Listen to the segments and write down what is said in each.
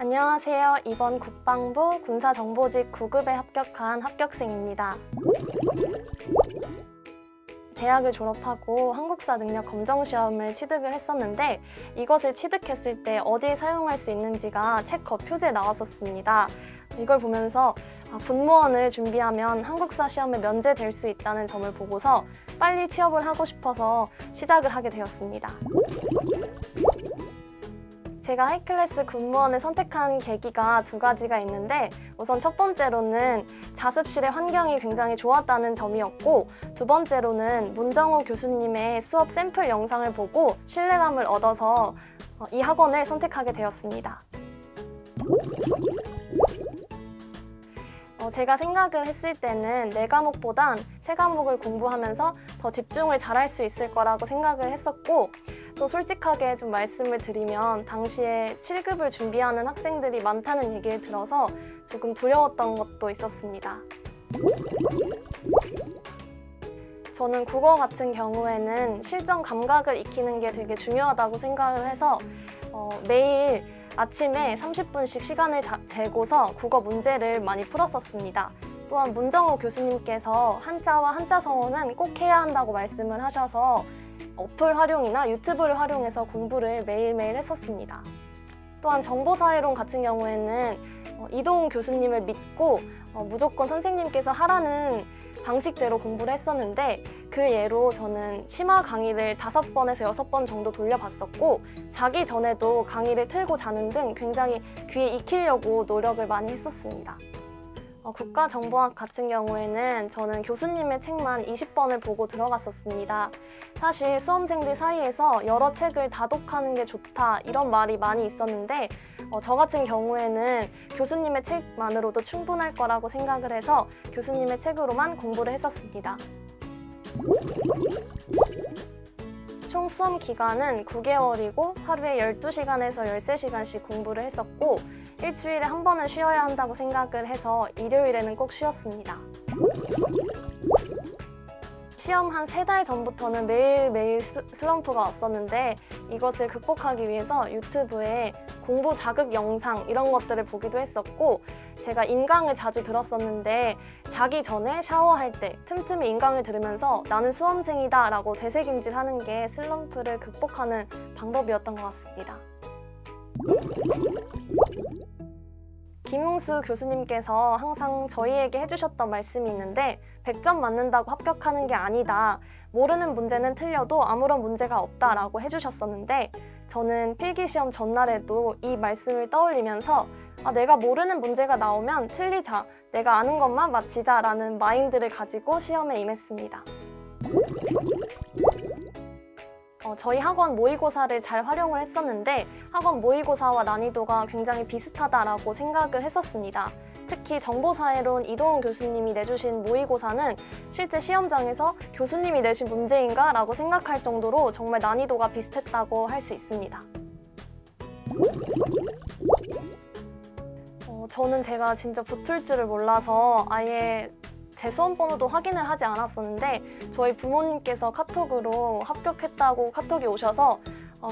안녕하세요. 이번 국방부 군사정보직 9급에 합격한 합격생입니다. 대학을 졸업하고 한국사 능력 검정 시험을 취득을 했었는데 이것을 취득했을 때 어디에 사용할 수 있는지가 책 겉표지에 나왔었습니다. 이걸 보면서 군무원을 준비하면 한국사 시험에 면제될 수 있다는 점을 보고서 빨리 취업을 하고 싶어서 시작을 하게 되었습니다. 제가 하이클래스 군무원을 선택한 계기가 두 가지가 있는데 우선 첫 번째로는 자습실의 환경이 굉장히 좋았다는 점이었고 두 번째로는 문정호 교수님의 수업 샘플 영상을 보고 신뢰감을 얻어서 이 학원을 선택하게 되었습니다. 제가 생각을 했을 때는 4과목보단 3과목을 공부하면서 더 집중을 잘할 수 있을 거라고 생각을 했었고 또 솔직하게 좀 말씀을 드리면 당시에 7급을 준비하는 학생들이 많다는 얘기를 들어서 조금 두려웠던 것도 있었습니다. 저는 국어 같은 경우에는 실전 감각을 익히는 게 되게 중요하다고 생각을 해서 매일 아침에 30분씩 시간을 재고서 국어 문제를 많이 풀었었습니다. 또한 문정호 교수님께서 한자와 한자 성어는 꼭 해야 한다고 말씀을 하셔서 어플 활용이나 유튜브를 활용해서 공부를 매일매일 했었습니다. 또한 정보사회론 같은 경우에는 이동훈 교수님을 믿고 무조건 선생님께서 하라는 방식대로 공부를 했었는데 그 예로 저는 심화 강의를 5번에서 6번 정도 돌려봤었고 자기 전에도 강의를 틀고 자는 등 굉장히 귀에 익히려고 노력을 많이 했었습니다. 국가정보학 같은 경우에는 저는 교수님의 책만 20번을 보고 들어갔었습니다. 사실 수험생들 사이에서 여러 책을 다독하는 게 좋다 이런 말이 많이 있었는데 저 같은 경우에는 교수님의 책만으로도 충분할 거라고 생각을 해서 교수님의 책으로만 공부를 했었습니다. 총 수험 기간은 9개월이고 하루에 12시간에서 13시간씩 공부를 했었고 일주일에 한 번은 쉬어야 한다고 생각을 해서 일요일에는 꼭 쉬었습니다. 시험 한 3달 전부터는 매일매일 슬럼프가 왔었는데 이것을 극복하기 위해서 유튜브에 공부 자극 영상 이런 것들을 보기도 했었고 제가 인강을 자주 들었었는데 자기 전에 샤워할 때 틈틈이 인강을 들으면서 나는 수험생이다 라고 되새김질하는 게 슬럼프를 극복하는 방법이었던 것 같습니다. 김웅수 교수님께서 항상 저희에게 해주셨던 말씀이 있는데 100점 맞는다고 합격하는 게 아니다. 모르는 문제는 틀려도 아무런 문제가 없다라고 해주셨었는데 저는 필기시험 전날에도 이 말씀을 떠올리면서 내가 모르는 문제가 나오면 틀리자, 내가 아는 것만 맞히자 라는 마인드를 가지고 시험에 임했습니다. 저희 학원 모의고사를 잘 활용을 했었는데 학원 모의고사와 난이도가 굉장히 비슷하다라고 생각을 했었습니다. 특히 정보사회론 이동훈 교수님이 내주신 모의고사는 실제 시험장에서 교수님이 내신 문제인가? 라고 생각할 정도로 정말 난이도가 비슷했다고 할 수 있습니다. 저는 제가 진짜 붙을 줄을 몰라서 아예 제 수험번호도 확인을 하지 않았었는데 저희 부모님께서 카톡으로 합격했다고 카톡이 오셔서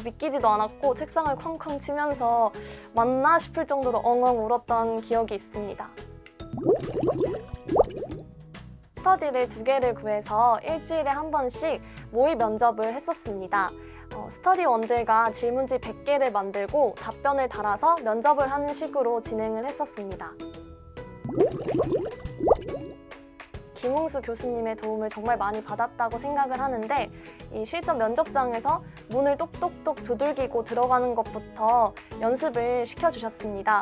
믿기지도 않았고 책상을 쾅쾅 치면서 맞나 싶을 정도로 엉엉 울었던 기억이 있습니다. 스터디를 2개를 구해서 일주일에 한 번씩 모의 면접을 했었습니다. 스터디 원들과 질문지 100개를 만들고 답변을 달아서 면접을 하는 식으로 진행을 했었습니다. 김웅수 교수님의 도움을 정말 많이 받았다고 생각을 하는데 이 실전 면접장에서 문을 똑똑똑 두들기고 들어가는 것부터 연습을 시켜주셨습니다.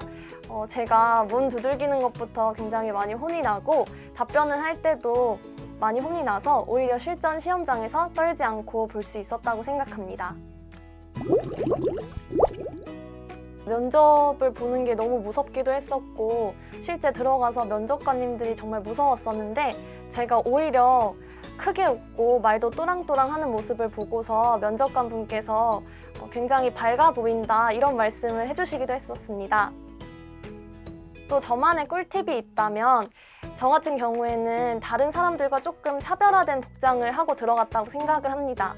제가 문 두들기는 것부터 굉장히 많이 혼이 나고 답변을 할 때도 많이 혼이 나서 오히려 실전 시험장에서 떨지 않고 볼 수 있었다고 생각합니다. 면접을 보는 게 너무 무섭기도 했었고 실제 들어가서 면접관님들이 정말 무서웠었는데 제가 오히려 크게 웃고 말도 또랑또랑 하는 모습을 보고서 면접관 분께서 굉장히 밝아 보인다 이런 말씀을 해주시기도 했었습니다. 또 저만의 꿀팁이 있다면 저 같은 경우에는 다른 사람들과 조금 차별화된 복장을 하고 들어갔다고 생각을 합니다.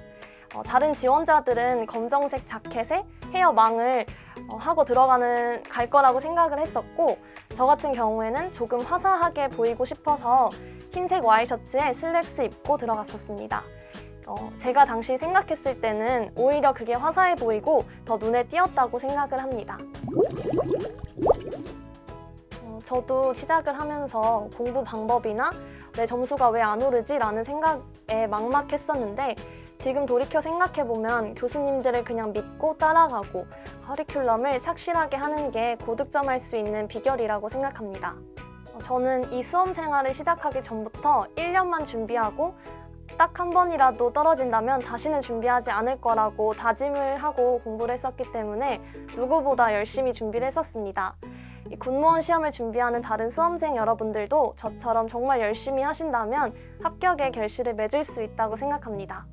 다른 지원자들은 검정색 자켓에 헤어망을 하고 갈 거라고 생각을 했었고, 저 같은 경우에는 조금 화사하게 보이고 싶어서 흰색 와이셔츠에 슬랙스 입고 들어갔었습니다. 제가 당시 생각했을 때는 오히려 그게 화사해 보이고 더 눈에 띄었다고 생각을 합니다. 저도 시작을 하면서 공부 방법이나 내 점수가 왜 안 오르지? 라는 생각에 막막했었는데, 지금 돌이켜 생각해보면 교수님들을 그냥 믿고 따라가고 커리큘럼을 착실하게 하는 게 고득점할 수 있는 비결이라고 생각합니다. 저는 이 수험 생활을 시작하기 전부터 1년만 준비하고 딱 한 번이라도 떨어진다면 다시는 준비하지 않을 거라고 다짐을 하고 공부를 했었기 때문에 누구보다 열심히 준비를 했었습니다. 이 군무원 시험을 준비하는 다른 수험생 여러분들도 저처럼 정말 열심히 하신다면 합격의 결실을 맺을 수 있다고 생각합니다.